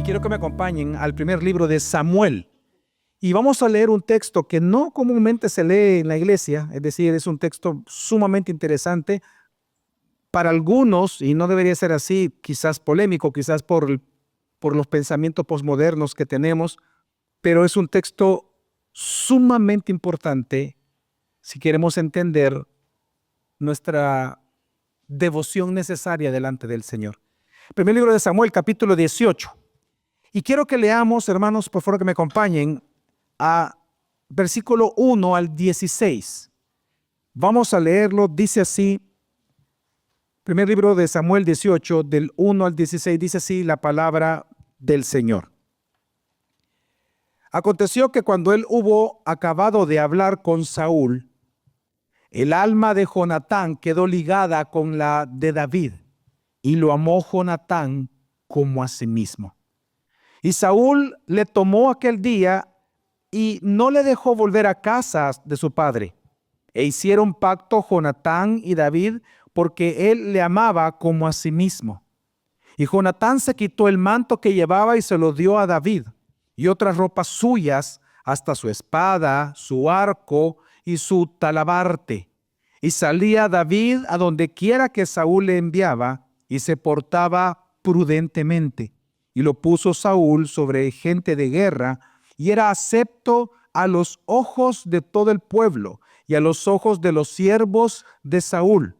quiero que me acompañen al primer libro de Samuel. Y vamos a leer un texto que no comúnmente se lee en la iglesia, es decir, es un texto sumamente interesante para algunos, y no debería ser así, quizás polémico, quizás por los pensamientos posmodernos que tenemos, pero es un texto sumamente importante si queremos entender nuestra devoción necesaria delante del Señor. Primer libro de Samuel, capítulo 18. Y quiero que leamos, hermanos, por favor que me acompañen, a versículo 1 al 16. Vamos a leerlo, dice así, primer libro de Samuel 18, del 1 al 16, dice así la palabra del Señor. Aconteció que cuando él hubo acabado de hablar con Saúl, el alma de Jonatán quedó ligada con la de David, y lo amó Jonatán como a sí mismo. Y Saúl le tomó aquel día y no le dejó volver a casa de su padre. E hicieron pacto Jonatán y David, porque él le amaba como a sí mismo. Y Jonatán se quitó el manto que llevaba y se lo dio a David, y otras ropas suyas, hasta su espada, su arco y su talabarte. Y salía David a donde quiera que Saúl le enviaba, y se portaba prudentemente. Y lo puso Saúl sobre gente de guerra, y era acepto a los ojos de todo el pueblo y a los ojos de los siervos de Saúl.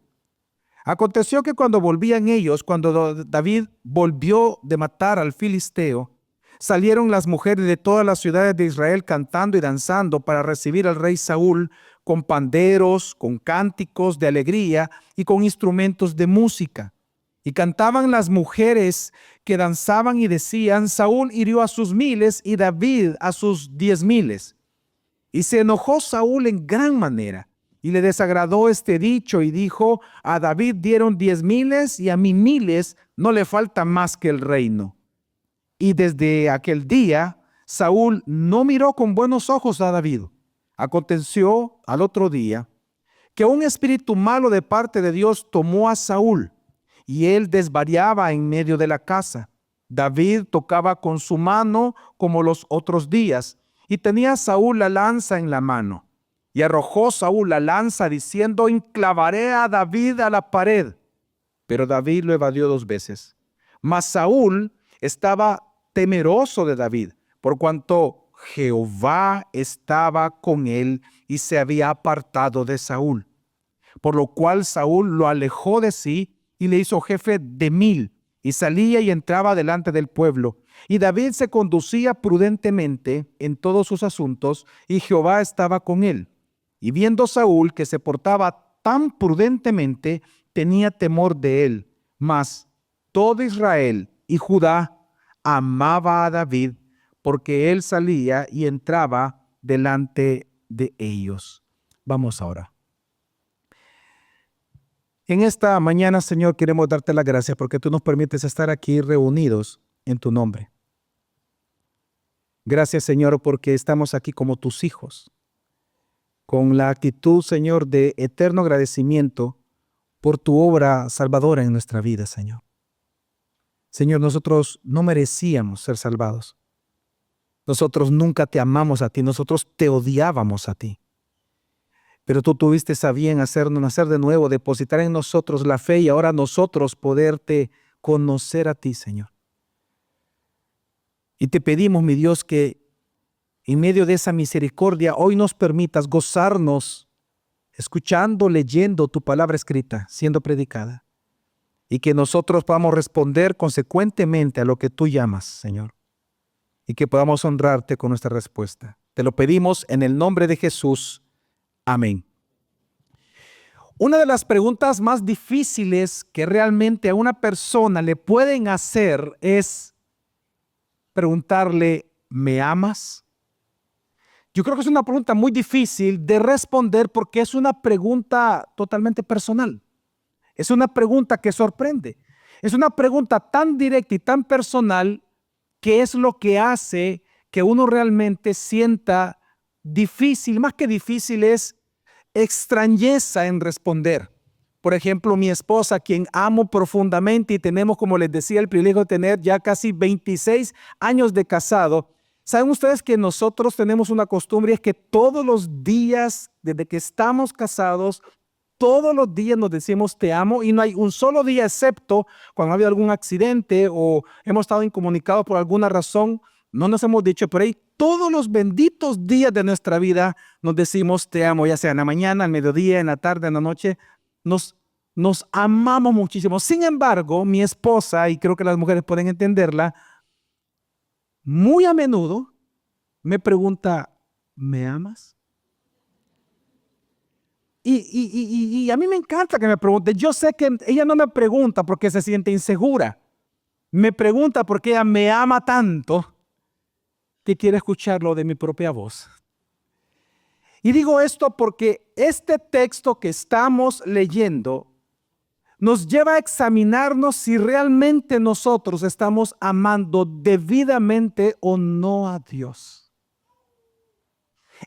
Aconteció que cuando volvían ellos, cuando David volvió de matar al filisteo, salieron las mujeres de todas las ciudades de Israel cantando y danzando para recibir al rey Saúl, con panderos, con cánticos de alegría y con instrumentos de música. Y cantaban las mujeres que danzaban y decían: Saúl hirió a sus 1000 y David a sus 10,000. Y se enojó Saúl en gran manera, y le desagradó este dicho, y dijo: a David dieron 10,000 y a mí 1000, no le falta más que el reino. Y desde aquel día Saúl no miró con buenos ojos a David. Aconteció al otro día que un espíritu malo de parte de Dios tomó a Saúl, y él desvariaba en medio de la casa. David tocaba con su mano como los otros días, y tenía Saúl la lanza en la mano. Y arrojó Saúl la lanza diciendo: enclavaré a David a la pared. Pero David lo evadió 2 veces. Mas Saúl estaba temeroso de David, por cuanto Jehová estaba con él y se había apartado de Saúl. Por lo cual Saúl lo alejó de sí y le hizo jefe de 1000, y salía y entraba delante del pueblo. Y David se conducía prudentemente en todos sus asuntos, y Jehová estaba con él. Y viendo Saúl que se portaba tan prudentemente, tenía temor de él. Mas todo Israel y Judá amaba a David, porque él salía y entraba delante de ellos. Vamos ahora. En esta mañana, Señor, queremos darte las gracias porque tú nos permites estar aquí reunidos en tu nombre. Gracias, Señor, porque estamos aquí como tus hijos, con la actitud, Señor, de eterno agradecimiento por tu obra salvadora en nuestra vida, Señor. Señor, nosotros no merecíamos ser salvados. Nosotros nunca te amamos a ti, nosotros te odiábamos a ti. Pero tú tuviste a bien hacernos nacer de nuevo, depositar en nosotros la fe y ahora nosotros poderte conocer a ti, Señor. Y te pedimos, mi Dios, que en medio de esa misericordia hoy nos permitas gozarnos escuchando, leyendo tu palabra escrita, siendo predicada. Y que nosotros podamos responder consecuentemente a lo que tú llamas, Señor. Y que podamos honrarte con nuestra respuesta. Te lo pedimos en el nombre de Jesús. Amén. Una de las preguntas más difíciles que realmente a una persona le pueden hacer es preguntarle: ¿me amas? Yo creo que es una pregunta muy difícil de responder porque es una pregunta totalmente personal. Es una pregunta que sorprende. Es una pregunta tan directa y tan personal que es lo que hace que uno realmente sienta difícil, más que difícil es extrañeza en responder. Por ejemplo, mi esposa, quien amo profundamente y tenemos, como les decía, el privilegio de tener ya casi 26 años de casado. ¿Saben ustedes que nosotros tenemos una costumbre? Es que todos los días, desde que estamos casados, todos los días nos decimos te amo y no hay un solo día excepto cuando ha habido algún accidente o hemos estado incomunicados por alguna razón. No nos hemos dicho, pero ahí todos los benditos días de nuestra vida nos decimos te amo, ya sea en la mañana, al mediodía, en la tarde, en la noche. Nos amamos muchísimo. Sin embargo, mi esposa, y creo que las mujeres pueden entenderla, muy a menudo me pregunta, ¿me amas? Y a mí me encanta que me pregunte. Yo sé que ella no me pregunta porque se siente insegura. Me pregunta porque ella me ama tanto que quiere escucharlo de mi propia voz. Y digo esto porque este texto que estamos leyendo nos lleva a examinarnos si realmente nosotros estamos amando debidamente o no a Dios.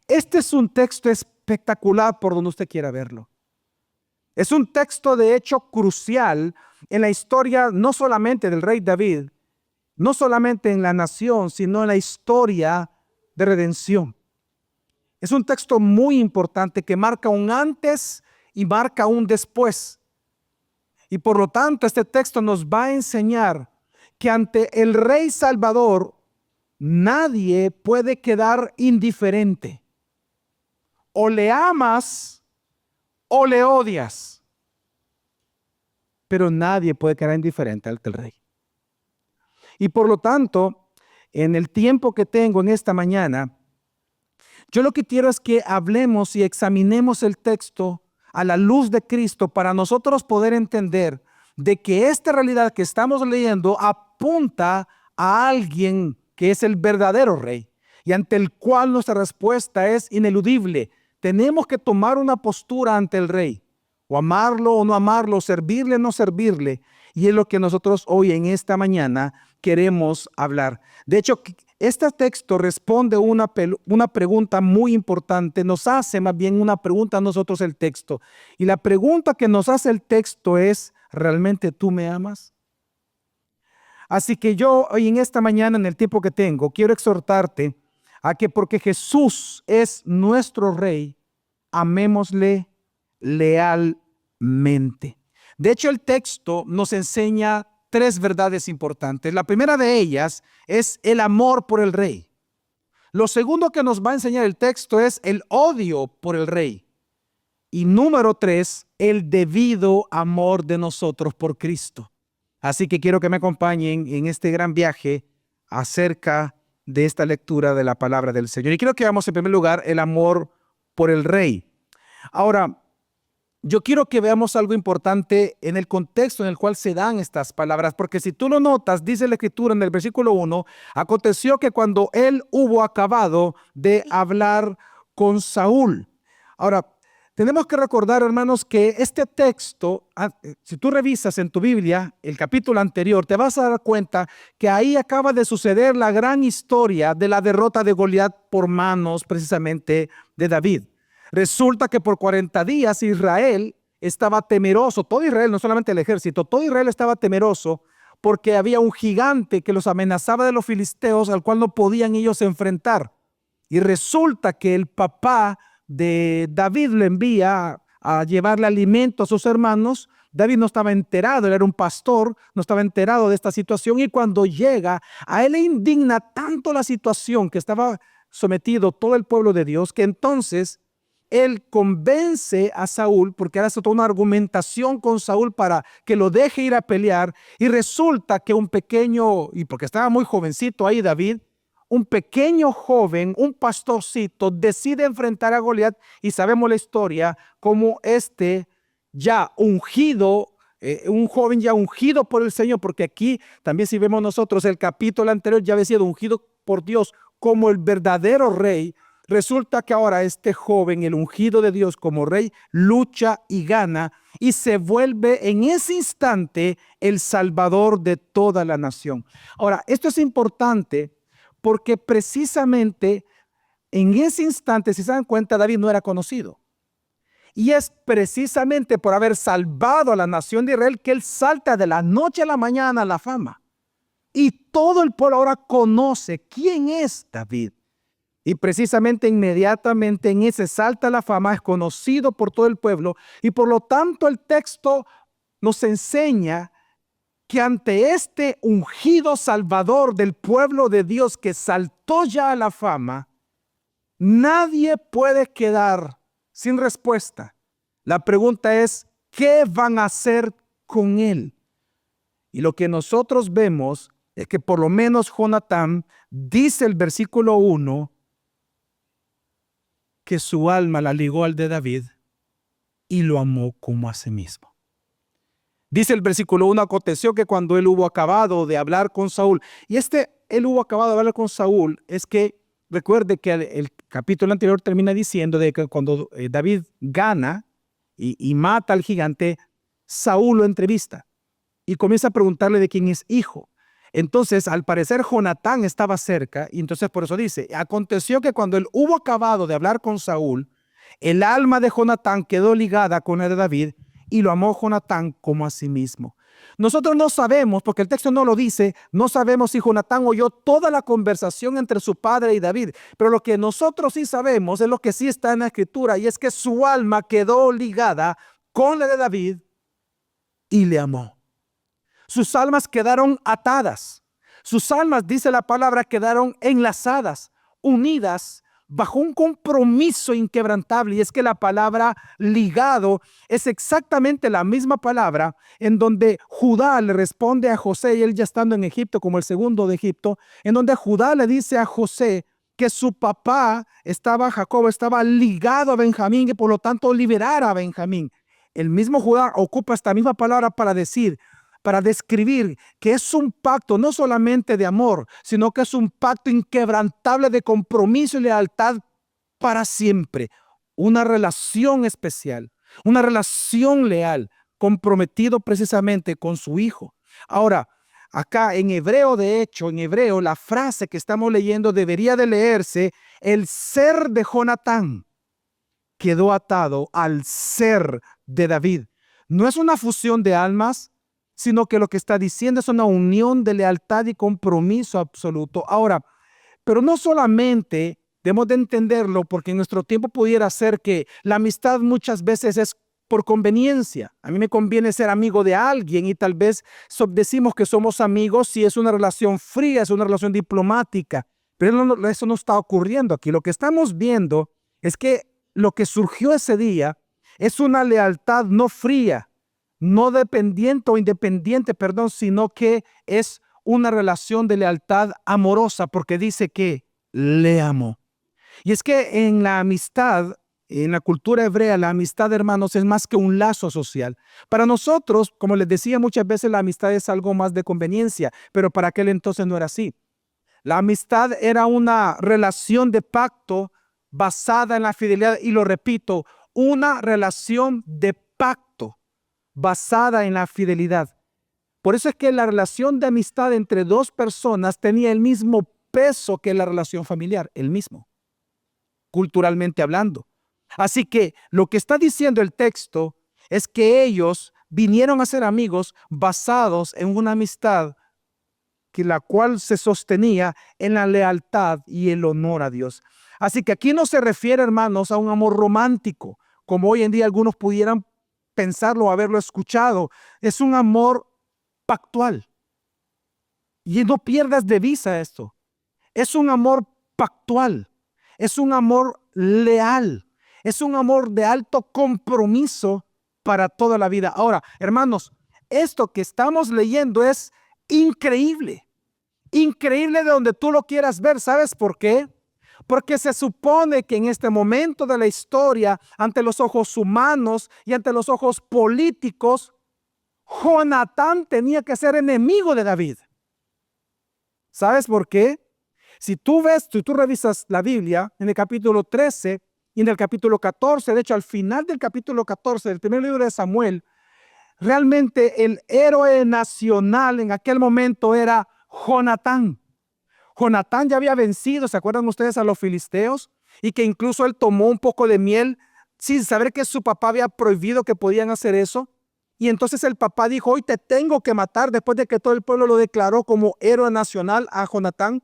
Este es un texto espectacular por donde usted quiera verlo. Es un texto de hecho crucial en la historia no solamente del rey David, no solamente en la nación, sino en la historia de redención. Es un texto muy importante que marca un antes y marca un después. Y por lo tanto, este texto nos va a enseñar que ante el Rey Salvador nadie puede quedar indiferente. O le amas o le odias. Pero nadie puede quedar indiferente ante el Rey. Y por lo tanto, en el tiempo que tengo en esta mañana, yo lo que quiero es que hablemos y examinemos el texto a la luz de Cristo para nosotros poder entender de que esta realidad que estamos leyendo apunta a alguien que es el verdadero rey y ante el cual nuestra respuesta es ineludible. Tenemos que tomar una postura ante el rey, o amarlo o no amarlo, servirle o no servirle, y es lo que nosotros hoy en esta mañana queremos hablar. De hecho, este texto responde una pregunta muy importante, nos hace más bien una pregunta a nosotros el texto. Y la pregunta que nos hace el texto es, ¿realmente tú me amas? Así que yo hoy en esta mañana, en el tiempo que tengo, quiero exhortarte a que porque Jesús es nuestro Rey, amémosle lealmente. De hecho, el texto nos enseña tres verdades importantes. La primera de ellas es el amor por el rey. Lo segundo que nos va a enseñar el texto es el odio por el rey. Y número tres, el debido amor de nosotros por Cristo. Así que quiero que me acompañen en este gran viaje acerca de esta lectura de la palabra del Señor. Y quiero que veamos en primer lugar el amor por el rey. Ahora, yo quiero que veamos algo importante en el contexto en el cual se dan estas palabras, porque si tú lo notas, dice la Escritura en el versículo 1, aconteció que cuando él hubo acabado de hablar con Saúl. Ahora, tenemos que recordar, hermanos, que este texto, si tú revisas en tu Biblia el capítulo anterior, te vas a dar cuenta que ahí acaba de suceder la gran historia de la derrota de Goliat por manos precisamente de David. Resulta que por 40 días Israel estaba temeroso, todo Israel, no solamente el ejército, todo Israel estaba temeroso porque había un gigante que los amenazaba de los filisteos al cual no podían ellos enfrentar. Y resulta que el papá de David le envía a llevarle alimento a sus hermanos. David no estaba enterado, él era un pastor, no estaba enterado de esta situación y cuando llega, a él le indigna tanto la situación que estaba sometido todo el pueblo de Dios que entonces él convence a Saúl, porque hace toda una argumentación con Saúl para que lo deje ir a pelear, y resulta que un pequeño, y porque estaba muy jovencito ahí David, un pequeño joven, un pastorcito, decide enfrentar a Goliat, y sabemos la historia, como ya ungido, un joven ya ungido por el Señor, porque aquí también si vemos nosotros el capítulo anterior ya había sido ungido por Dios como el verdadero rey. Resulta que ahora este joven, el ungido de Dios como rey, lucha y gana y se vuelve en ese instante el salvador de toda la nación. Ahora, esto es importante porque precisamente en ese instante, si se dan cuenta, David no era conocido. Y es precisamente por haber salvado a la nación de Israel que él salta de la noche a la mañana a la fama. Y todo el pueblo ahora conoce quién es David. Y precisamente inmediatamente en ese salto a la fama es conocido por todo el pueblo. Y por lo tanto el texto nos enseña que ante este ungido salvador del pueblo de Dios que saltó ya a la fama, nadie puede quedar sin respuesta. La pregunta es, ¿qué van a hacer con él? Y lo que nosotros vemos es que por lo menos Jonatán dice el versículo 1 que su alma la ligó al de David y lo amó como a sí mismo. Dice el versículo 1, aconteció que cuando él hubo acabado de hablar con Saúl, y él hubo acabado de hablar con Saúl, es que recuerde que el capítulo anterior termina diciendo de que cuando David gana y mata al gigante, Saúl lo entrevista y comienza a preguntarle de quién es hijo. Entonces, al parecer, Jonatán estaba cerca, y entonces por eso dice, aconteció que cuando él hubo acabado de hablar con Saúl, el alma de Jonatán quedó ligada con la de David, y lo amó Jonatán como a sí mismo. Nosotros no sabemos, porque el texto no lo dice, no sabemos si Jonatán oyó toda la conversación entre su padre y David, pero lo que nosotros sí sabemos es lo que sí está en la Escritura, y es que su alma quedó ligada con la de David y le amó. Sus almas quedaron atadas. Sus almas, dice la palabra, quedaron enlazadas, unidas bajo un compromiso inquebrantable. Y es que la palabra ligado es exactamente la misma palabra en donde Judá le responde a José, y él ya estando en Egipto como el segundo de Egipto, en donde Judá le dice a José que su papá Jacob estaba ligado a Benjamín y por lo tanto liberara a Benjamín. El mismo Judá ocupa esta misma palabra para describir que es un pacto no solamente de amor, sino que es un pacto inquebrantable de compromiso y lealtad para siempre. Una relación especial, una relación leal, comprometido precisamente con su hijo. Ahora, acá en hebreo, de hecho, en hebreo, la frase que estamos leyendo debería de leerse, el ser de Jonatán quedó atado al ser de David. No es una fusión de almas, sino que lo que está diciendo es una unión de lealtad y compromiso absoluto. Ahora, pero no solamente debemos de entenderlo, porque en nuestro tiempo pudiera ser que la amistad muchas veces es por conveniencia. A mí me conviene ser amigo de alguien y tal vez decimos que somos amigos si es una relación fría, es una relación diplomática, pero eso no está ocurriendo aquí. Lo que estamos viendo es que lo que surgió ese día es una lealtad no fría, no dependiente o independiente, sino que es una relación de lealtad amorosa, porque dice que le amó. Y es que en la amistad, en la cultura hebrea, la amistad, hermanos, es más que un lazo social. Para nosotros, como les decía muchas veces, la amistad es algo más de conveniencia, pero para aquel entonces no era así. La amistad era una relación de pacto basada en la fidelidad, y lo repito, una relación de pacto basada en la fidelidad. Por eso es que la relación de amistad entre dos personas tenía el mismo peso que la relación familiar, el mismo, culturalmente hablando. Así que lo que está diciendo el texto es que ellos vinieron a ser amigos basados en una amistad que la cual se sostenía en la lealtad y el honor a Dios. Así que aquí no se refiere, hermanos, a un amor romántico, como hoy en día algunos pudieran pensarlo o haberlo escuchado. Es un amor pactual. Y no pierdas de vista esto. Es un amor pactual. Es un amor leal. Es un amor de alto compromiso para toda la vida. Ahora, hermanos, esto que estamos leyendo es increíble. Increíble de donde tú lo quieras ver. ¿Sabes por qué? Porque se supone que en este momento de la historia, ante los ojos humanos y ante los ojos políticos, Jonatán tenía que ser enemigo de David. ¿Sabes por qué? Si tú revisas la Biblia en el capítulo 13 y en el capítulo 14, de hecho al final del capítulo 14 del primer libro de Samuel, realmente el héroe nacional en aquel momento era Jonatán. Jonatán ya había vencido, ¿se acuerdan ustedes, a los filisteos? Y que incluso él tomó un poco de miel, sin saber que su papá había prohibido que podían hacer eso. Y entonces el papá dijo, hoy te tengo que matar, después de que todo el pueblo lo declaró como héroe nacional a Jonatán.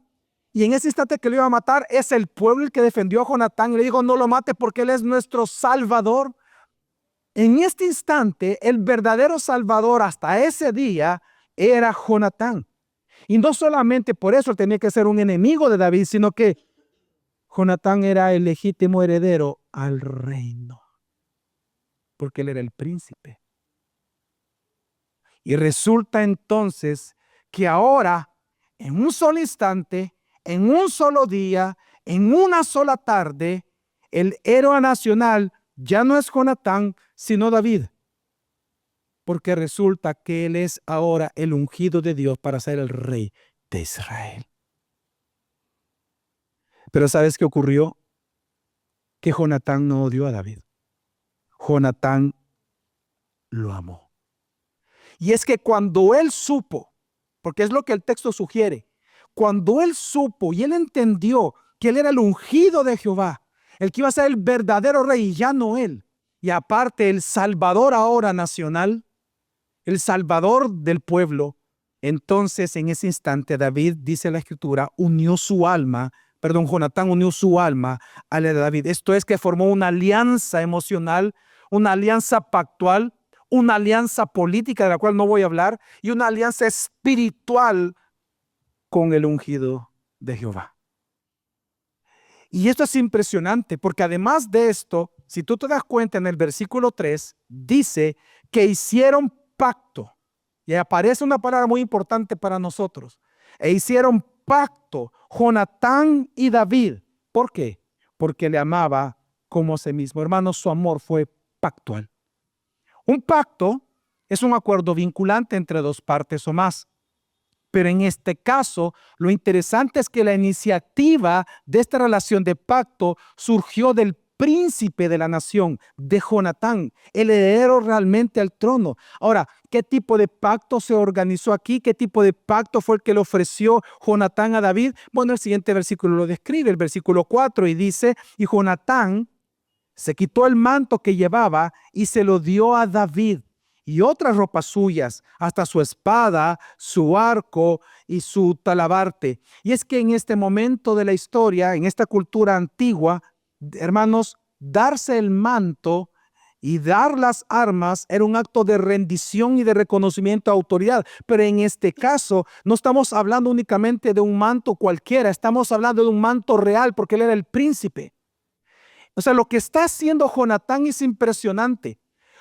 Y en ese instante que lo iba a matar, es el pueblo el que defendió a Jonatán y le dijo, no lo mate porque él es nuestro Salvador. En este instante, el verdadero Salvador hasta ese día era Jonatán. Y no solamente por eso él tenía que ser un enemigo de David, sino que Jonatán era el legítimo heredero al reino, porque él era el príncipe. Y resulta entonces que ahora, en un solo instante, en un solo día, en una sola tarde, el héroe nacional ya no es Jonatán, sino David. Porque resulta que él es ahora el ungido de Dios para ser el rey de Israel. Pero ¿sabes qué ocurrió? Que Jonatán no odió a David. Jonatán lo amó. Y es que cuando él supo, porque es lo que el texto sugiere, cuando él supo y él entendió que él era el ungido de Jehová, el que iba a ser el verdadero rey y ya no él, y aparte el Salvador ahora nacional, el Salvador del pueblo, entonces en ese instante David, dice la Escritura, Jonatán unió su alma a la de David. Esto es que formó una alianza emocional, una alianza pactual, una alianza política de la cual no voy a hablar, y una alianza espiritual con el ungido de Jehová. Y esto es impresionante porque además de esto, si tú te das cuenta en el versículo 3, dice que hicieron pacto. Y aparece una palabra muy importante para nosotros. E hicieron pacto Jonatán y David. ¿Por qué? Porque le amaba como a sí mismo. Hermanos, su amor fue pactual. Un pacto es un acuerdo vinculante entre dos partes o más. Pero en este caso, lo interesante es que la iniciativa de esta relación de pacto surgió del príncipe de la nación, de Jonatán, el heredero realmente al trono. Ahora, ¿qué tipo de pacto se organizó aquí? ¿Qué tipo de pacto fue el que le ofreció Jonatán a David? Bueno, el siguiente versículo lo describe, el versículo 4, y dice, y Jonatán se quitó el manto que llevaba y se lo dio a David y otras ropas suyas, hasta su espada, su arco y su talabarte. Y es que en este momento de la historia, en esta cultura antigua, hermanos, darse el manto y dar las armas era un acto de rendición y de reconocimiento a autoridad. Pero en este caso no estamos hablando únicamente de un manto cualquiera, estamos hablando de un manto real porque él era el príncipe. O sea, lo que está haciendo Jonatán es impresionante.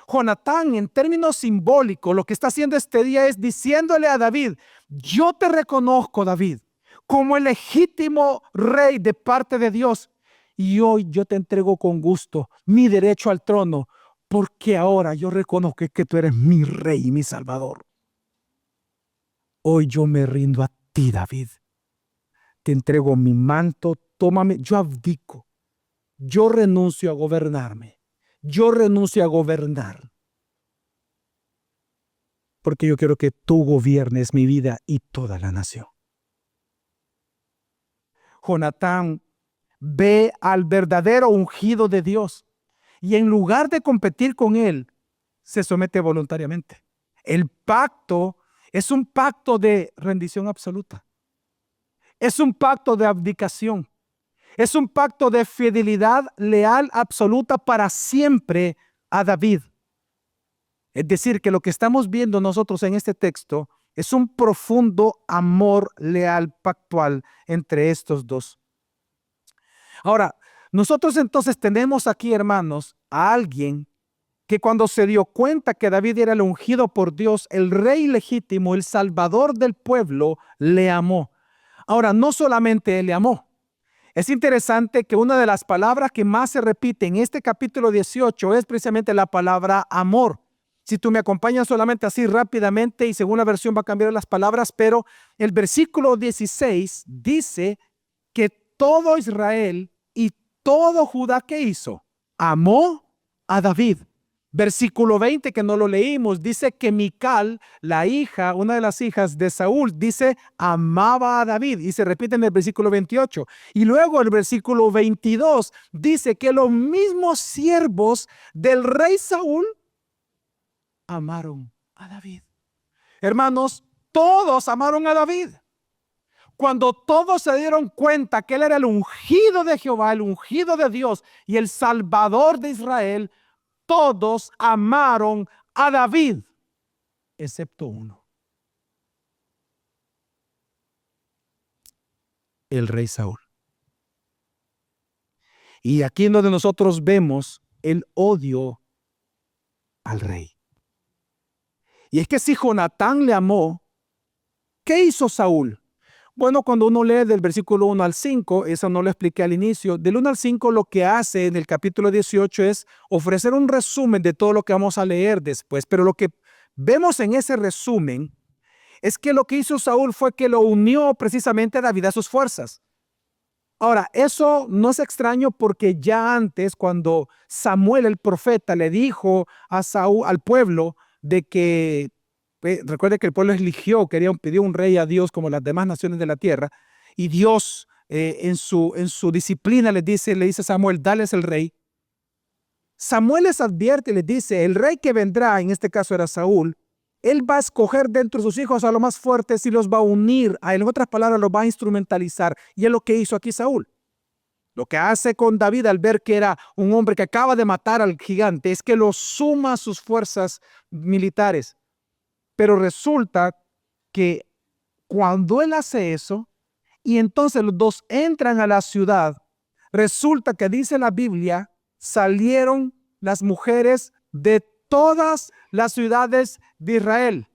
Jonatán, en términos simbólicos, lo que está haciendo este día es diciéndole a David, yo te reconozco, David, como el legítimo rey de parte de Dios. Y hoy yo te entrego con gusto mi derecho al trono, porque ahora yo reconozco que tú eres mi rey y mi salvador. Hoy yo me rindo a ti, David. Te entrego mi manto, tómame, yo abdico. Yo renuncio a gobernarme. Yo renuncio a gobernar. Porque yo quiero que tú gobiernes mi vida y toda la nación. Jonatán ve al verdadero ungido de Dios y en lugar de competir con él, se somete voluntariamente. El pacto es un pacto de rendición absoluta. Es un pacto de abdicación. Es un pacto de fidelidad leal absoluta para siempre a David. Es decir, que lo que estamos viendo nosotros en este texto es un profundo amor leal pactual entre estos dos. Ahora, nosotros entonces tenemos aquí, hermanos, a alguien que cuando se dio cuenta que David era el ungido por Dios, el rey legítimo, el salvador del pueblo, le amó. Ahora, no solamente él le amó. Es interesante que una de las palabras que más se repite en este capítulo 18 es precisamente la palabra amor. Si tú me acompañas solamente así rápidamente y según la versión va a cambiar las palabras, pero el versículo 16 dice que todo Israel y todo Judá, ¿qué hizo? Amó a David. Versículo 20, que no lo leímos, dice que Mical, la hija, una de las hijas de Saúl, dice, amaba a David, y se repite en el versículo 28. Y luego el versículo 22 dice que los mismos siervos del rey Saúl amaron a David. Hermanos, todos amaron a David. Cuando todos se dieron cuenta que él era el ungido de Jehová, el ungido de Dios y el Salvador de Israel, todos amaron a David, excepto uno, el rey Saúl. Y aquí es donde nosotros vemos el odio al rey. Y es que si Jonatán le amó, ¿qué hizo Saúl? Bueno, cuando uno lee del versículo 1 al 5, eso no lo expliqué al inicio, del 1 al 5 lo que hace en el capítulo 18 es ofrecer un resumen de todo lo que vamos a leer después, pero lo que vemos en ese resumen es que lo que hizo Saúl fue que lo unió precisamente a David a sus fuerzas. Ahora, eso no es extraño porque ya antes, cuando Samuel el profeta le dijo a Saúl, al pueblo, de que recuerde que el pueblo pidió un rey a Dios como las demás naciones de la tierra, y Dios en su disciplina le dice a Samuel, dales el rey. Samuel les advierte y les dice, el rey que vendrá, en este caso era Saúl, él va a escoger dentro de sus hijos a los más fuertes y los va a unir a él. En otras palabras, los va a instrumentalizar. Y es lo que hizo aquí Saúl. Lo que hace con David al ver que era un hombre que acaba de matar al gigante es que lo suma a sus fuerzas militares. Pero resulta que cuando él hace eso y entonces los dos entran a la ciudad, resulta que dice la Biblia, salieron las mujeres de todas las ciudades de Israel,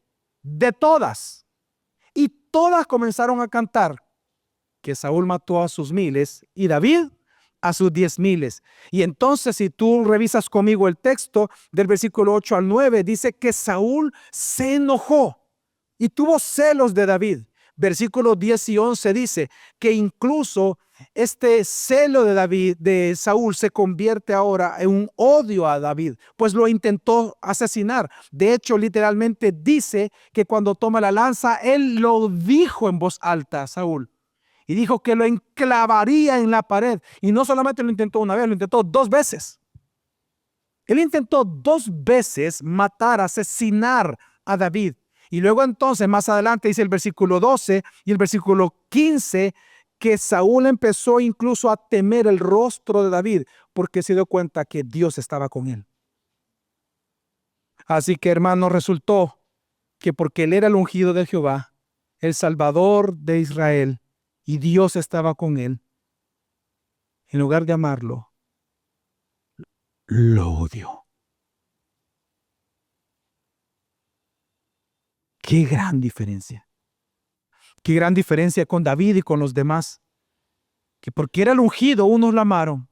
de todas. Y todas comenzaron a cantar que Saúl mató a sus miles y David a sus 10,000. Y entonces, si tú revisas conmigo el texto del versículo 8 al 9, dice que Saúl se enojó y tuvo celos de David. Versículos 10 y 11 dice que incluso este celo de David, de Saúl, se convierte ahora en un odio a David, pues lo intentó asesinar. De hecho, literalmente dice que cuando toma la lanza, él lo dijo en voz alta a Saúl. Y dijo que lo enclavaría en la pared. Y no solamente lo intentó una vez, lo intentó 2 veces. Él intentó 2 veces matar, asesinar a David. Y luego entonces, más adelante, dice el versículo 12 y el versículo 15, que Saúl empezó incluso a temer el rostro de David porque se dio cuenta que Dios estaba con él. Así que, hermano, resultó que porque él era el ungido de Jehová, el Salvador de Israel, y Dios estaba con él, en lugar de amarlo, lo odió. ¡Qué gran diferencia! ¡Qué gran diferencia con David y con los demás! Que porque era el ungido, unos lo amaron,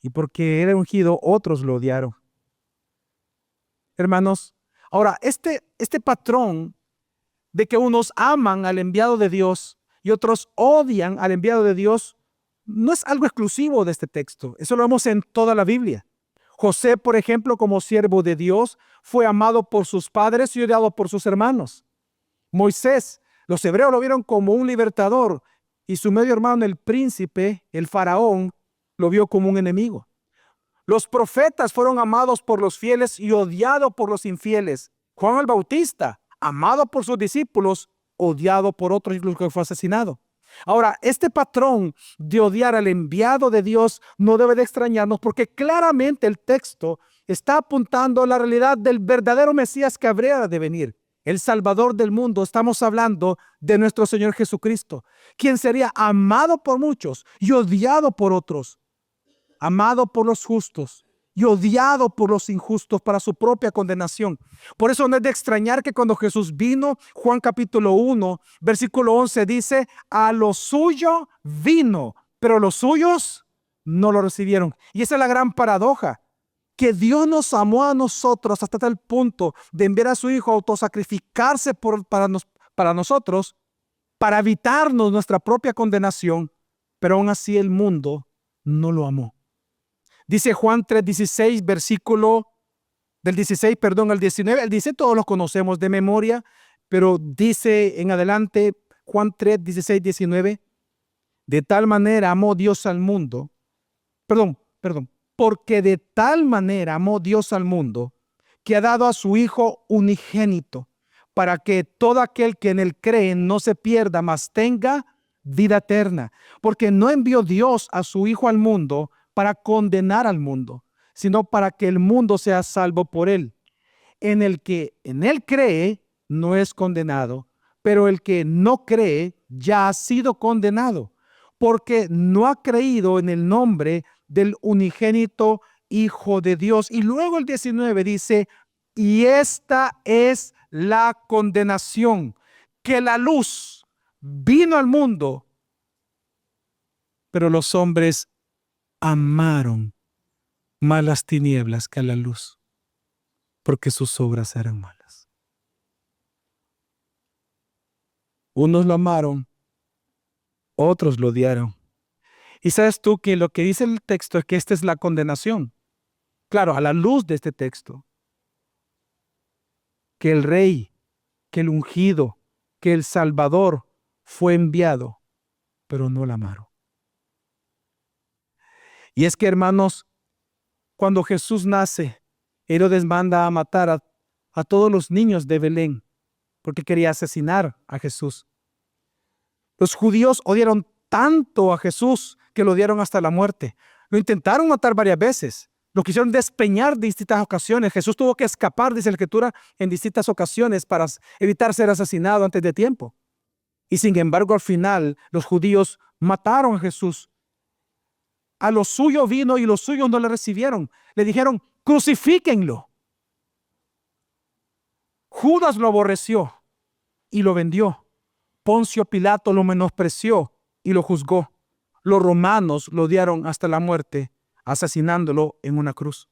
y porque era el ungido, otros lo odiaron. Hermanos, ahora, este patrón de que unos aman al enviado de Dios y otros odian al enviado de Dios, no es algo exclusivo de este texto. Eso lo vemos en toda la Biblia. José, por ejemplo, como siervo de Dios, fue amado por sus padres y odiado por sus hermanos. Moisés, los hebreos lo vieron como un libertador y su medio hermano, el príncipe, el faraón, lo vio como un enemigo. Los profetas fueron amados por los fieles y odiados por los infieles. Juan el Bautista, amado por sus discípulos, odiado por otros, incluso que fue asesinado. Ahora, este patrón de odiar al enviado de Dios no debe de extrañarnos porque claramente el texto está apuntando a la realidad del verdadero Mesías que habría de venir, el Salvador del mundo. Estamos hablando de nuestro Señor Jesucristo, quien sería amado por muchos y odiado por otros, amado por los justos y odiado por los injustos para su propia condenación. Por eso no es de extrañar que cuando Jesús vino, Juan capítulo 1, versículo 11 dice, a lo suyo vino, pero los suyos no lo recibieron. Y esa es la gran paradoja, que Dios nos amó a nosotros hasta tal punto de enviar a su Hijo a autosacrificarse para nosotros, para evitarnos nuestra propia condenación, pero aún así el mundo no lo amó. Dice Juan 3:16, versículo del 16, perdón, al 19. Él dice, todos los conocemos de memoria, pero dice en adelante Juan 3:16, 19, de tal manera amó Dios al mundo, porque de tal manera amó Dios al mundo, que ha dado a su Hijo unigénito, para que todo aquel que en él cree no se pierda, mas tenga vida eterna. Porque no envió Dios a su Hijo al mundo para condenar al mundo, sino para que el mundo sea salvo por él. En el que en él cree no es condenado, pero el que no cree ya ha sido condenado, porque no ha creído en el nombre del unigénito Hijo de Dios. Y luego el 19 dice, y esta es la condenación, que la luz vino al mundo, pero los hombres amaron más las tinieblas que a la luz, porque sus obras eran malas. Unos lo amaron, otros lo odiaron. Y sabes tú que lo que dice el texto es que esta es la condenación. Claro, a la luz de este texto, que el Rey, que el ungido, que el Salvador fue enviado, pero no la amaron. Y es que, hermanos, cuando Jesús nace, Herodes manda a matar a todos los niños de Belén, porque quería asesinar a Jesús. Los judíos odiaron tanto a Jesús que lo odiaron hasta la muerte. Lo intentaron matar varias veces. Lo quisieron despeñar de distintas ocasiones. Jesús tuvo que escapar, dice la Escritura, en distintas ocasiones para evitar ser asesinado antes de tiempo. Y sin embargo, al final, los judíos mataron a Jesús. A lo suyo vino y los suyos no le recibieron. Le dijeron, crucifíquenlo. Judas lo aborreció y lo vendió. Poncio Pilato lo menospreció y lo juzgó. Los romanos lo odiaron hasta la muerte, asesinándolo en una cruz.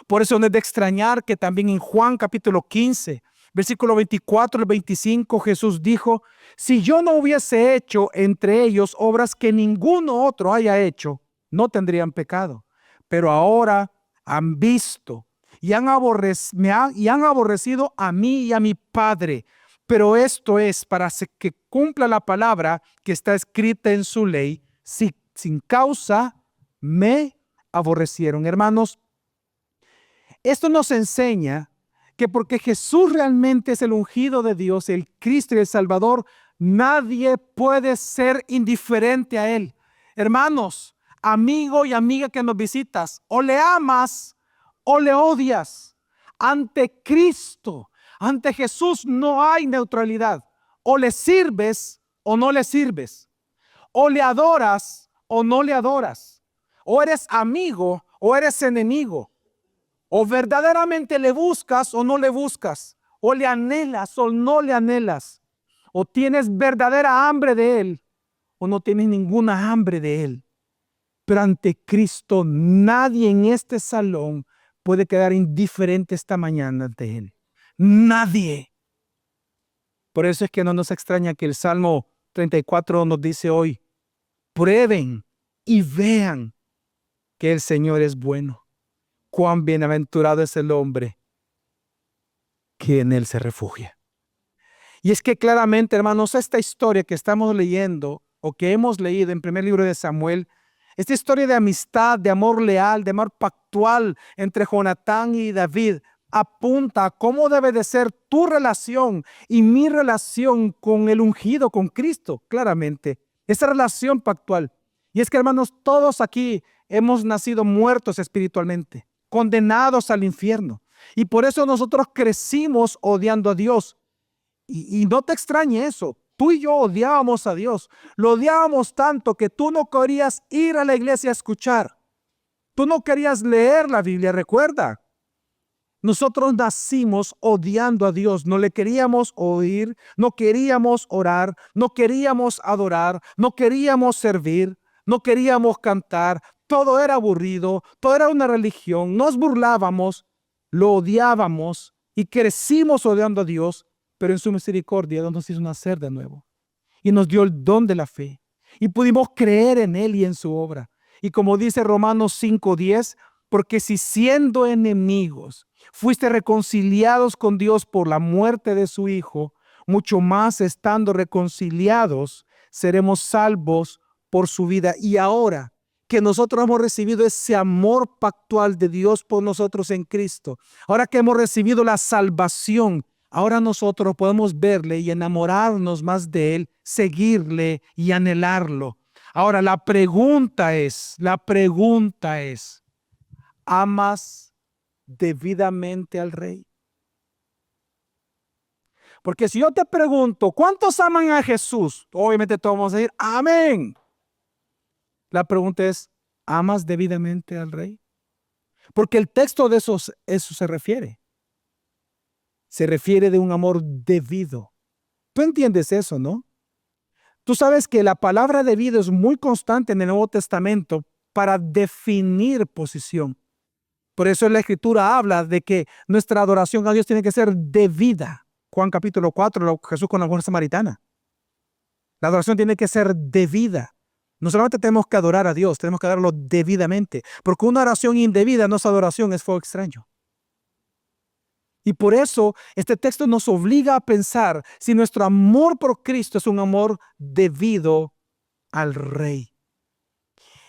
Por eso no es de extrañar que también en Juan capítulo 15, versículo 24 al 25, Jesús dijo, si yo no hubiese hecho entre ellos obras que ninguno otro haya hecho, no tendrían pecado. Pero ahora han visto y han aborrecido a mí y a mi Padre. Pero esto es para que cumpla la palabra que está escrita en su ley. Si sin causa me aborrecieron. Hermanos, esto nos enseña que porque Jesús realmente es el ungido de Dios, el Cristo y el Salvador, nadie puede ser indiferente a Él. Hermanos, amigo y amiga que nos visitas, o le amas o le odias. Ante Cristo, ante Jesús no hay neutralidad. O le sirves o no le sirves. O le adoras o no le adoras. O eres amigo o eres enemigo. O verdaderamente le buscas o no le buscas. O le anhelas o no le anhelas. O tienes verdadera hambre de Él o no tienes ninguna hambre de Él. Pero ante Cristo nadie en este salón puede quedar indiferente esta mañana ante Él. Nadie. Por eso es que no nos extraña que el Salmo 34 nos dice hoy, prueben y vean que el Señor es bueno. Cuán bienaventurado es el hombre que en Él se refugia. Y es que claramente, hermanos, esta historia que estamos leyendo o que hemos leído en primer libro de Samuel, esta historia de amistad, de amor leal, de amor pactual entre Jonatán y David, apunta a cómo debe de ser tu relación y mi relación con el ungido, con Cristo, claramente. Esa relación pactual. Y es que, hermanos, todos aquí hemos nacido muertos espiritualmente, condenados al infierno. Y por eso nosotros crecimos odiando a Dios. Y no te extrañe eso. Tú y yo odiábamos a Dios. Lo odiábamos tanto que tú no querías ir a la iglesia a escuchar. Tú no querías leer la Biblia, recuerda. Nosotros nacimos odiando a Dios. No le queríamos oír, no queríamos orar, no queríamos adorar, no queríamos servir, no queríamos cantar. Todo era aburrido, todo era una religión. Nos burlábamos, lo odiábamos y crecimos odiando a Dios. Pero en su misericordia Dios nos hizo nacer de nuevo y nos dio el don de la fe y pudimos creer en Él y en su obra. Y como dice Romanos 5:10, Porque si siendo enemigos fuiste reconciliados con Dios por la muerte de su Hijo, mucho más estando reconciliados, seremos salvos por su vida. Y ahora que nosotros hemos recibido ese amor pactual de Dios por nosotros en Cristo, ahora que hemos recibido la salvación, ahora nosotros podemos verle y enamorarnos más de Él, seguirle y anhelarlo. Ahora la pregunta es, ¿amas debidamente al Rey? Porque si yo te pregunto, ¿cuántos aman a Jesús? Obviamente todos vamos a decir, amén. La pregunta es, ¿amas debidamente al Rey? Porque el texto de eso se refiere. Se refiere de un amor debido. Tú entiendes eso, ¿no? Tú sabes que la palabra debido es muy constante en el Nuevo Testamento para definir posición. Por eso la Escritura habla de que nuestra adoración a Dios tiene que ser debida. Juan capítulo 4, Jesús con la mujer samaritana. La adoración tiene que ser debida. No solamente tenemos que adorar a Dios, tenemos que adorarlo debidamente. Porque una oración indebida no es adoración, es fuego extraño. Y por eso este texto nos obliga a pensar si nuestro amor por Cristo es un amor debido al Rey.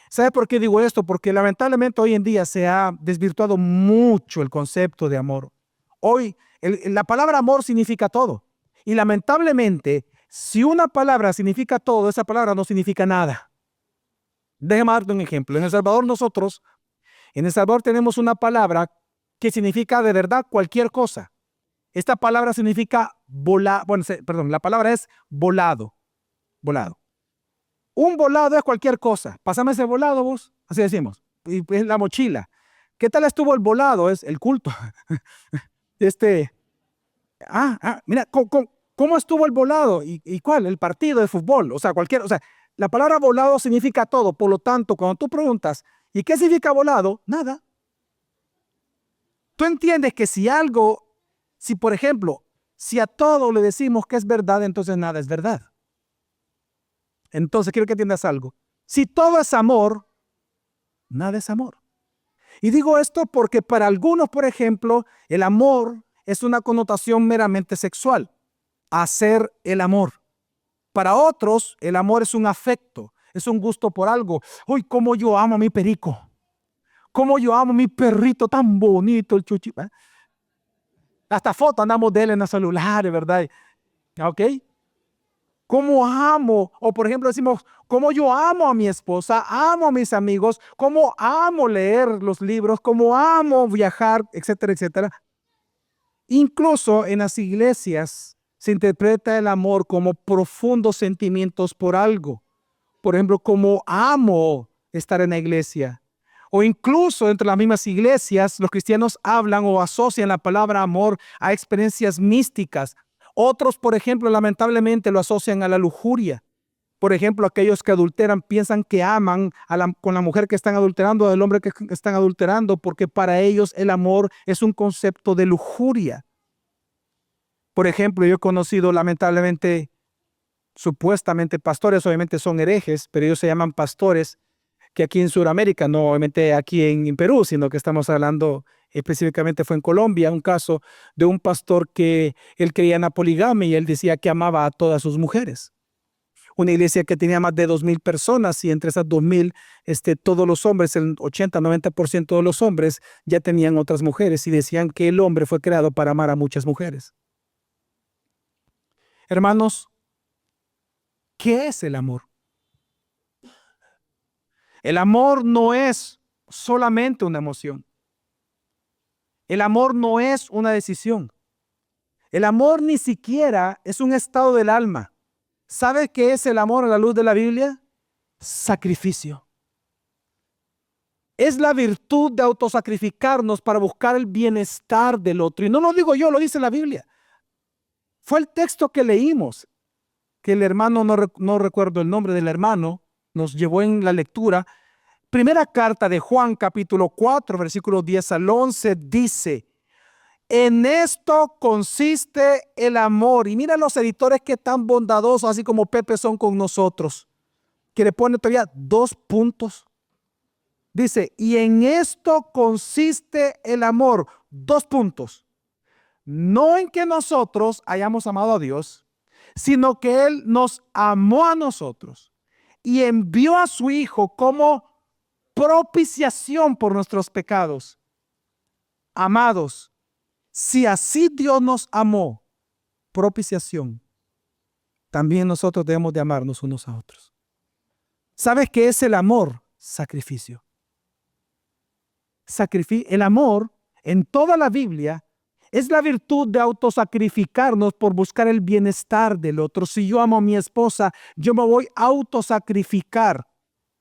¿Sabe por qué digo esto? Porque lamentablemente hoy en día se ha desvirtuado mucho el concepto de amor. Hoy la palabra amor significa todo. Y lamentablemente, si una palabra significa todo, esa palabra no significa nada. Déjame darte un ejemplo. En El Salvador tenemos una palabra que significa de verdad cualquier cosa. Esta palabra significa la palabra es volado. Volado. Un volado es cualquier cosa. Pásame ese volado vos. Así decimos. Y es la mochila. ¿Qué tal estuvo el volado? Es el culto. Mira, ¿cómo estuvo el volado? ¿Y cuál? El partido de fútbol. O sea, la palabra volado significa todo. Por lo tanto, cuando tú preguntas, ¿y qué significa volado? Nada. Tú entiendes que por ejemplo, si a todo le decimos que es verdad, entonces nada es verdad. Entonces quiero que entiendas algo. Si todo es amor, nada es amor. Y digo esto porque para algunos, por ejemplo, el amor es una connotación meramente sexual. Hacer el amor. Para otros, el amor es un afecto, es un gusto por algo. ¡Uy, cómo yo amo a mi perico! ¡Cómo yo amo a mi perrito tan bonito, el chuchi! ¿Eh? Hasta foto andamos de él en los celulares, ¿verdad? ¿Ok? ¿Cómo amo? O por ejemplo decimos, ¿cómo yo amo a mi esposa? Amo a mis amigos. ¿Cómo amo leer los libros? ¿Cómo amo viajar? Etcétera, etcétera. Incluso en las iglesias se interpreta el amor como profundos sentimientos por algo. Por ejemplo, como amo estar en la iglesia. O incluso entre las mismas iglesias, los cristianos hablan o asocian la palabra amor a experiencias místicas. Otros, por ejemplo, lamentablemente lo asocian a la lujuria. Por ejemplo, aquellos que adulteran piensan que aman con la mujer que están adulterando o al hombre que están adulterando, porque para ellos el amor es un concepto de lujuria. Por ejemplo, yo he conocido lamentablemente, supuestamente pastores, obviamente son herejes, pero ellos se llaman pastores, que aquí en Sudamérica, no obviamente aquí en Perú, sino que estamos hablando específicamente fue en Colombia, un caso de un pastor que él creía en la poligamia y él decía que amaba a todas sus mujeres. Una iglesia que tenía más de 2,000 personas y entre esas 2,000, todos los hombres, el 80-90% de los hombres ya tenían otras mujeres y decían que el hombre fue creado para amar a muchas mujeres. Hermanos, ¿qué es el amor? El amor no es solamente una emoción. El amor no es una decisión. El amor ni siquiera es un estado del alma. ¿Sabe qué es el amor a la luz de la Biblia? Sacrificio. Es la virtud de autosacrificarnos para buscar el bienestar del otro. Y no lo digo yo, lo dice la Biblia. Fue el texto que leímos, que el hermano, no recuerdo el nombre del hermano, nos llevó en la lectura. Primera carta de Juan, capítulo 4, versículos 10 al 11, dice: en esto consiste el amor. Y mira los editores que tan bondadosos, así como Pepe, son con nosotros, que le ponen todavía 2 puntos. Dice, y en esto consiste el amor. 2 puntos. No en que nosotros hayamos amado a Dios, sino que Él nos amó a nosotros y envió a su Hijo como propiciación por nuestros pecados. Amados, si así Dios nos amó, propiciación, también nosotros debemos de amarnos unos a otros. ¿Sabes qué es el amor? Sacrificio. El amor en toda la Biblia es la virtud de autosacrificarnos por buscar el bienestar del otro. Si yo amo a mi esposa, yo me voy a autosacrificar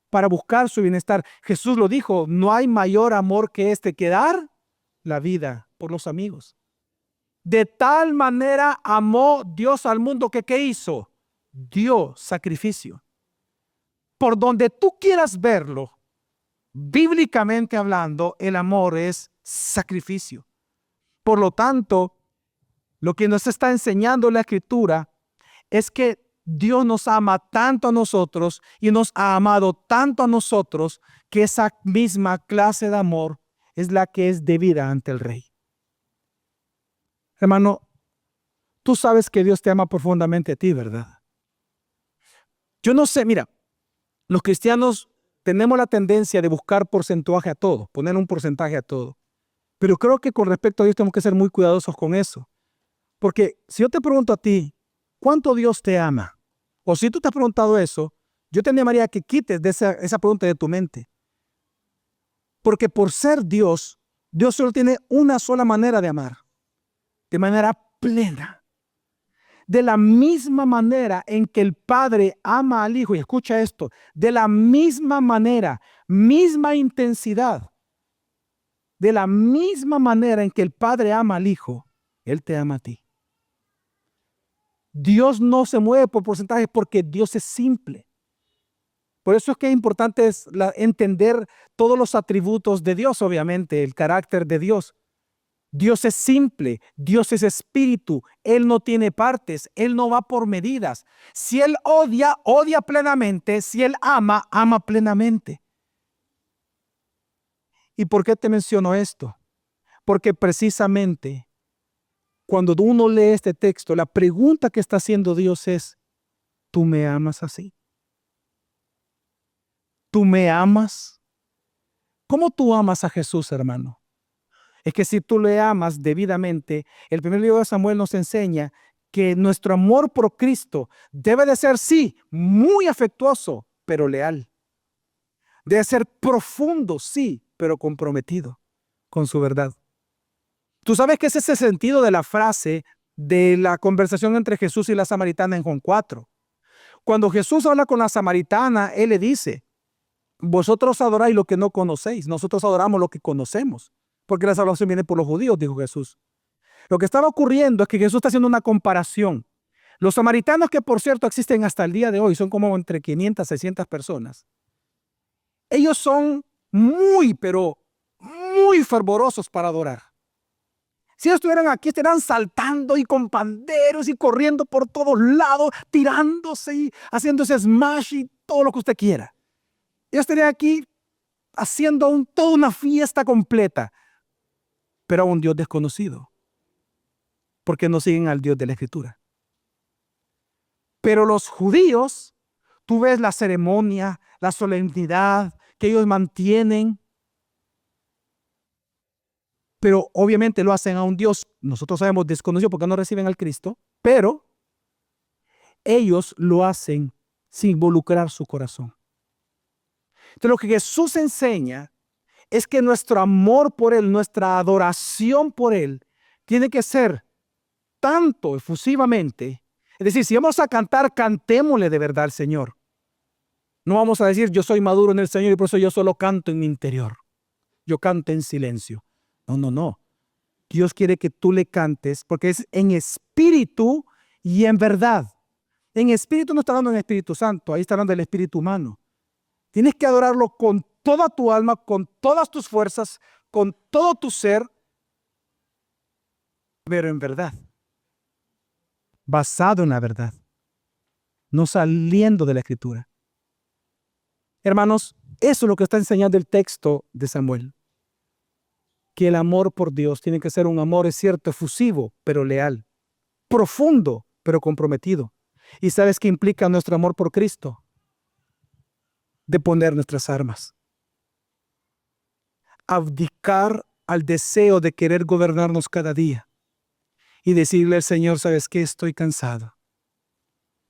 para buscar su bienestar. Jesús lo dijo, no hay mayor amor que este, que dar la vida por los amigos. De tal manera amó Dios al mundo que ¿qué hizo? Dio sacrificio. Por donde tú quieras verlo, bíblicamente hablando, el amor es sacrificio. Por lo tanto, lo que nos está enseñando la Escritura es que Dios nos ama tanto a nosotros y nos ha amado tanto a nosotros que esa misma clase de amor es la que es debida ante el Rey. Hermano, tú sabes que Dios te ama profundamente a ti, ¿verdad? Yo no sé, mira, los cristianos tenemos la tendencia de buscar porcentaje a todo, poner un porcentaje a todo. Pero creo que con respecto a Dios tenemos que ser muy cuidadosos con eso. Porque si yo te pregunto a ti, ¿cuánto Dios te ama? O si tú te has preguntado eso, yo te animaría a que quites de esa pregunta de tu mente. Porque por ser Dios, Dios solo tiene una sola manera de amar. De manera plena. De la misma manera en que el Padre ama al Hijo, y escucha esto, de la misma manera, misma intensidad, de la misma manera en que el Padre ama al Hijo, Él te ama a ti. Dios no se mueve por porcentajes porque Dios es simple. Por eso es que es importante entender todos los atributos de Dios, obviamente, el carácter de Dios. Dios es simple, Dios es espíritu, Él no tiene partes, Él no va por medidas. Si Él odia, odia plenamente, si Él ama, ama plenamente. ¿Y por qué te menciono esto? Porque precisamente cuando uno lee este texto, la pregunta que está haciendo Dios es, ¿tú me amas así? ¿Tú me amas? ¿Cómo tú amas a Jesús, hermano? Es que si tú le amas debidamente, el primer libro de Samuel nos enseña que nuestro amor por Cristo debe de ser, sí, muy afectuoso, pero leal. Debe ser profundo, sí, pero comprometido con su verdad. Tú sabes que ese es el sentido de la frase de la conversación entre Jesús y la samaritana en Juan 4. Cuando Jesús habla con la samaritana, Él le dice, vosotros adoráis lo que no conocéis, nosotros adoramos lo que conocemos, porque la salvación viene por los judíos, dijo Jesús. Lo que estaba ocurriendo es que Jesús está haciendo una comparación. Los samaritanos, que por cierto existen hasta el día de hoy, son como entre 500 a 600 personas. Ellos son muy, pero muy fervorosos para adorar. Si ellos estuvieran aquí, estarían saltando y con panderos y corriendo por todos lados, tirándose y haciéndose smash y todo lo que usted quiera. Ellos estarían aquí haciendo toda una fiesta completa, pero a un Dios desconocido, porque no siguen al Dios de la Escritura. Pero los judíos, tú ves la ceremonia, la solemnidad que ellos mantienen, pero obviamente lo hacen a un Dios, nosotros sabemos, desconocido porque no reciben al Cristo, pero ellos lo hacen sin involucrar su corazón. Entonces lo que Jesús enseña es que nuestro amor por Él, nuestra adoración por Él, tiene que ser tanto efusivamente. Es decir, si vamos a cantar, cantémosle de verdad al Señor. No vamos a decir, yo soy maduro en el Señor y por eso yo solo canto en mi interior. Yo canto en silencio. No, no, no. Dios quiere que tú le cantes porque es en espíritu y en verdad. En espíritu no está hablando en Espíritu Santo, ahí está hablando del espíritu humano. Tienes que adorarlo con toda tu alma, con todas tus fuerzas, con todo tu ser, pero en verdad. Basado en la verdad. No saliendo de la Escritura. Hermanos, Eso es lo que está enseñando el texto de Samuel. Que el amor por Dios tiene que ser un amor, es cierto, efusivo, pero leal. Profundo, pero comprometido. ¿Y sabes qué implica nuestro amor por Cristo? De poner nuestras armas. Abdicar al deseo de querer gobernarnos cada día. Y decirle al Señor, ¿sabes qué? Estoy cansado.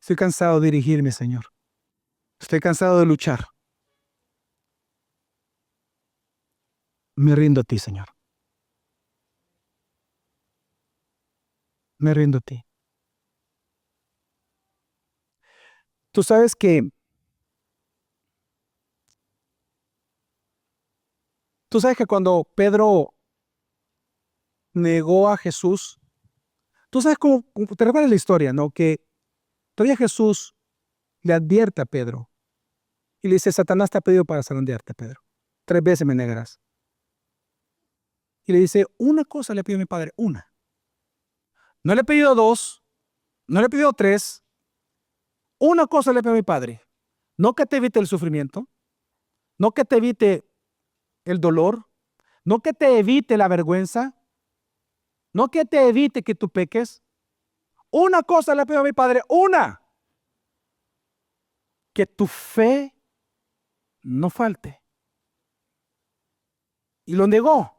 Estoy cansado de dirigirme, Señor. Estoy cansado de luchar. Me rindo a ti, Señor. Me rindo a ti. Tú sabes que cuando Pedro negó a Jesús, tú sabes cómo, te recuerdas la historia, ¿no? Que todavía Jesús le advierte a Pedro y le dice, Satanás te ha pedido para zarandearte, Pedro. 3 veces me negarás. Y le dice, una cosa le pido a mi padre, una. No le he pedido 2, no le he pedido 3. Una cosa le pido a mi padre. No que te evite el sufrimiento, no que te evite el dolor, no que te evite la vergüenza, no que te evite que tú peques. Una cosa le pido a mi padre, una. Que tu fe no falte. Y lo negó.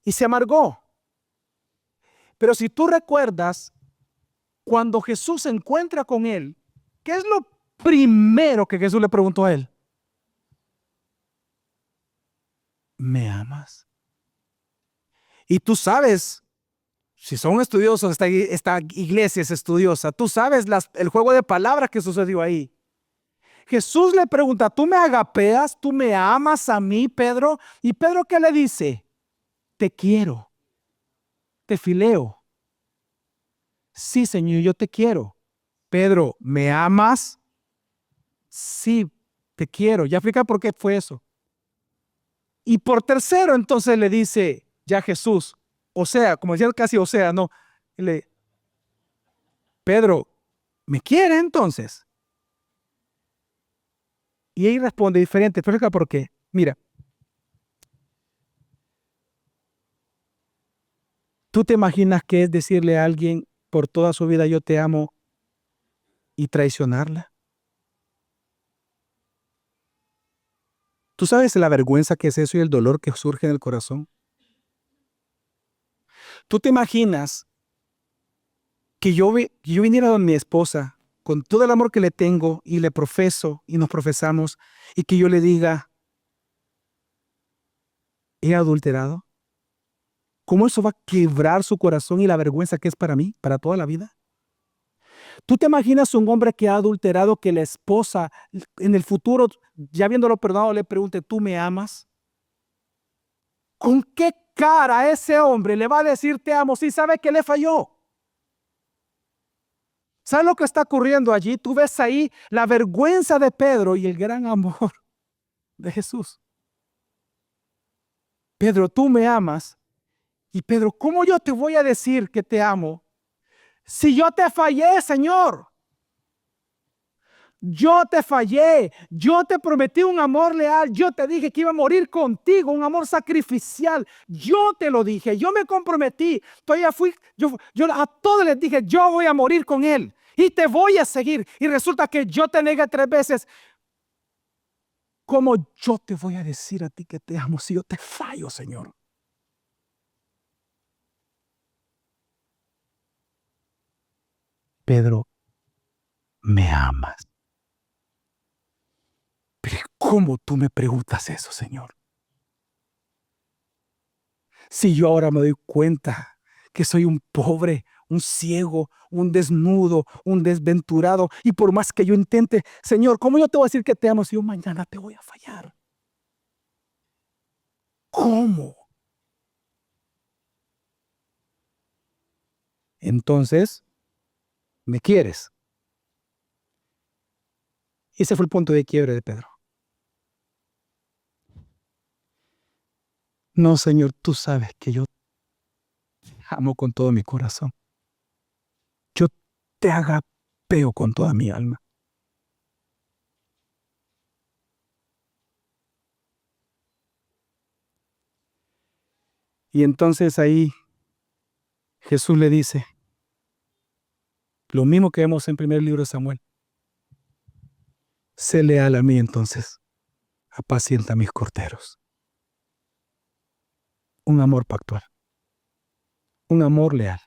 Y se amargó. Pero si tú recuerdas, cuando Jesús se encuentra con él, ¿qué es lo primero que Jesús le preguntó a él? ¿Me amas? Y tú sabes, si son estudiosos, esta iglesia es estudiosa, tú sabes el juego de palabras que sucedió ahí. Jesús le pregunta, ¿tú me agapeas? ¿Tú me amas a mí, Pedro? Y Pedro, ¿qué le dice? Te quiero, te fileo. Sí, Señor, yo te quiero. Pedro, ¿me amas? Sí, te quiero. Ya explica por qué fue eso. Y por tercero, entonces le dice ya Jesús, o sea, como decía casi o sea, no, Pedro, ¿me quiere entonces? Y él responde diferente, explica por qué. Mira, ¿tú te imaginas qué es decirle a alguien por toda su vida yo te amo y traicionarla? ¿Tú sabes la vergüenza que es eso y el dolor que surge en el corazón? ¿Tú te imaginas que yo viniera donde mi esposa con todo el amor que le tengo y le profeso y nos profesamos y que yo le diga, he adulterado? ¿Cómo eso va a quebrar su corazón y la vergüenza que es para mí, para toda la vida? ¿Tú te imaginas un hombre que ha adulterado, que la esposa en el futuro, ya habiéndolo perdonado, le pregunte, ¿tú me amas? ¿Con qué cara ese hombre le va a decir te amo si sabe que le falló? ¿Sabes lo que está ocurriendo allí? Tú ves ahí la vergüenza de Pedro y el gran amor de Jesús. Pedro, tú me amas. Y Pedro, ¿cómo yo te voy a decir que te amo si yo te fallé, Señor? Yo te fallé, yo te prometí un amor leal, yo te dije que iba a morir contigo, un amor sacrificial, yo te lo dije, yo me comprometí, todavía yo a todos les dije, yo voy a morir con él y te voy a seguir, y resulta que yo te negué 3 veces. ¿Cómo yo te voy a decir a ti que te amo si yo te fallo, Señor? Pedro, ¿me amas? Pero ¿cómo tú me preguntas eso, Señor? Si yo ahora me doy cuenta que soy un pobre, un ciego, un desnudo, un desventurado, y por más que yo intente, Señor, ¿cómo yo te voy a decir que te amo si yo mañana te voy a fallar? ¿Cómo? Entonces, ¿me quieres? Ese fue el punto de quiebre de Pedro. No, Señor, tú sabes que yo te amo con todo mi corazón. Yo te agapeo con toda mi alma. Y entonces ahí Jesús le dice, lo mismo que vemos en primer libro de Samuel. Sé leal a mí entonces, apacienta mis corderos. Un amor pactual, un amor leal.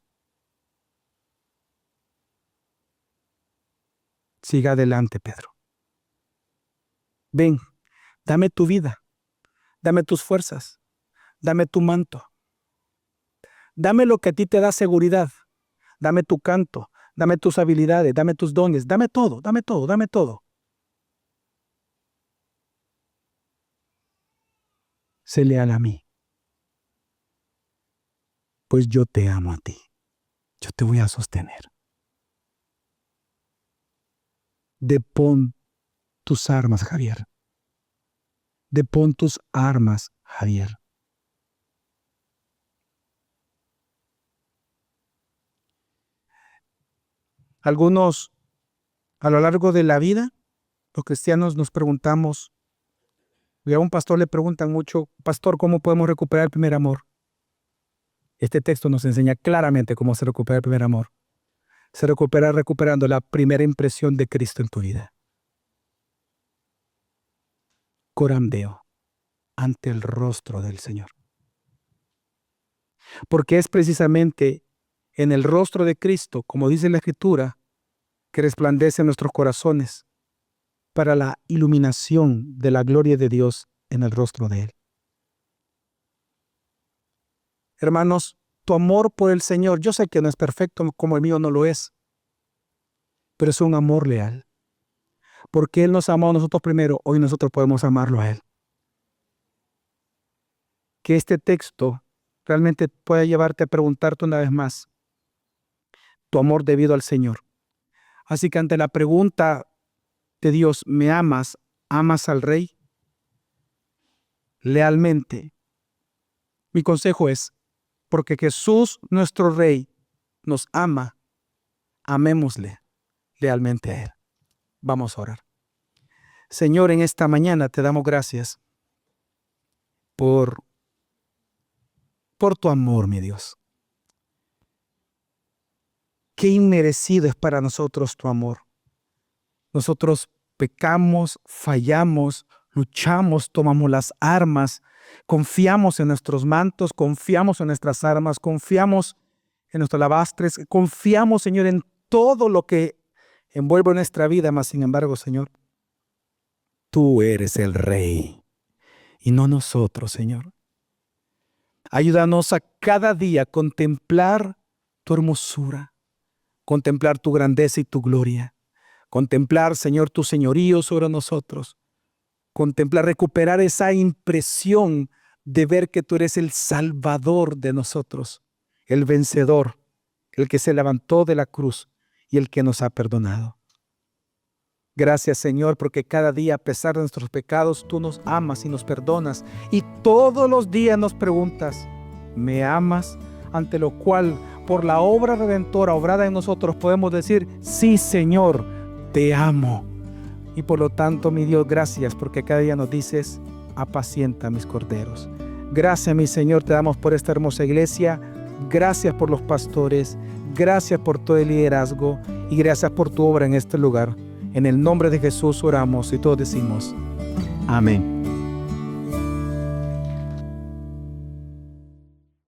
Siga adelante, Pedro. Ven, dame tu vida, dame tus fuerzas, dame tu manto, dame lo que a ti te da seguridad, dame tu canto, dame tus habilidades, dame tus dones, dame todo, dame todo, dame todo. Sé leal a mí, pues yo te amo a ti, yo te voy a sostener. Depón tus armas, Javier. Depón tus armas, Javier. Algunos, a lo largo de la vida, los cristianos nos preguntamos, y a un pastor le preguntan mucho, pastor, ¿cómo podemos recuperar el primer amor? Este texto nos enseña claramente cómo se recupera el primer amor. Se recupera recuperando la primera impresión de Cristo en tu vida. Coram Deo, ante el rostro del Señor. Porque es precisamente en el rostro de Cristo, como dice la Escritura, que resplandece en nuestros corazones para la iluminación de la gloria de Dios en el rostro de Él. Hermanos, tu amor por el Señor, yo sé que no es perfecto como el mío no lo es, pero es un amor leal. Porque Él nos amó a nosotros primero, hoy nosotros podemos amarlo a Él. Que este texto realmente pueda llevarte a preguntarte una vez más tu amor debido al Señor. Así que ante la pregunta de Dios, ¿me amas? ¿Amas al Rey? Lealmente. Mi consejo es, porque Jesús, nuestro Rey, nos ama, amémosle lealmente a Él. Vamos a orar. Señor, en esta mañana te damos gracias por tu amor, mi Dios. Qué inmerecido es para nosotros tu amor. Nosotros pecamos, fallamos, luchamos, tomamos las armas, confiamos en nuestros mantos, confiamos en nuestras armas, confiamos en nuestros alabastres, confiamos, Señor, en todo lo que envuelve nuestra vida, mas sin embargo, Señor, tú eres el Rey y no nosotros, Señor. Ayúdanos a cada día contemplar tu hermosura, contemplar tu grandeza y tu gloria, contemplar, Señor, tu señorío sobre nosotros, contemplar, recuperar esa impresión de ver que tú eres el Salvador de nosotros, el vencedor, el que se levantó de la cruz y el que nos ha perdonado. Gracias, Señor, porque cada día, a pesar de nuestros pecados, tú nos amas y nos perdonas. Y todos los días nos preguntas, ¿me amas? Ante lo cual, por la obra redentora obrada en nosotros, podemos decir, sí, Señor, te amo. Y por lo tanto, mi Dios, gracias, porque cada día nos dices, apacienta mis corderos. Gracias, mi Señor, te damos por esta hermosa iglesia. Gracias por los pastores. Gracias por todo el liderazgo. Y gracias por tu obra en este lugar. En el nombre de Jesús oramos y todos decimos, amén.